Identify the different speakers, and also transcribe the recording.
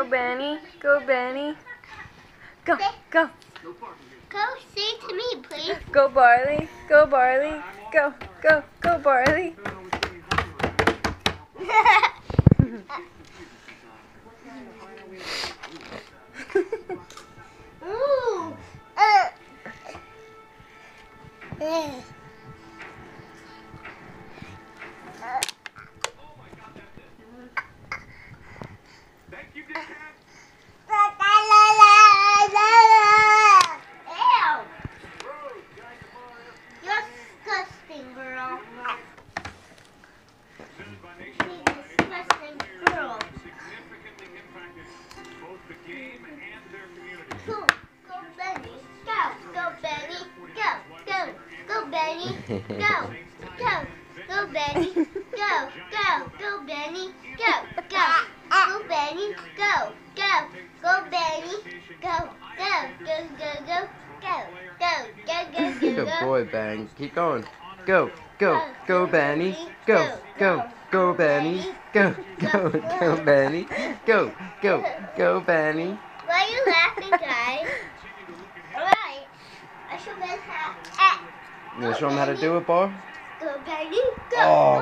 Speaker 1: Go, Benny. Go, Benny. Go, go.
Speaker 2: Go say to me, please.
Speaker 1: Go, Barley. Go, Barley. Go, go, go, Barley.
Speaker 2: Ooh. Benny, go, go, go, Benny, go, go, go, Benny, go, go, go, Benny, go, go, go, Benny, go, go, go, go, go, go, go, go, go, go.
Speaker 3: Good boy, Ben. Keep going. Go, go, go, Benny. Go, go, go, Benny. Go, go, go, Benny. Go, go, go, Benny.
Speaker 2: Why are you laughing, guys? Alright, I show Ben how.
Speaker 3: You gonna show him how to do it, Bar?
Speaker 2: Go, Benny, go.
Speaker 3: Oh.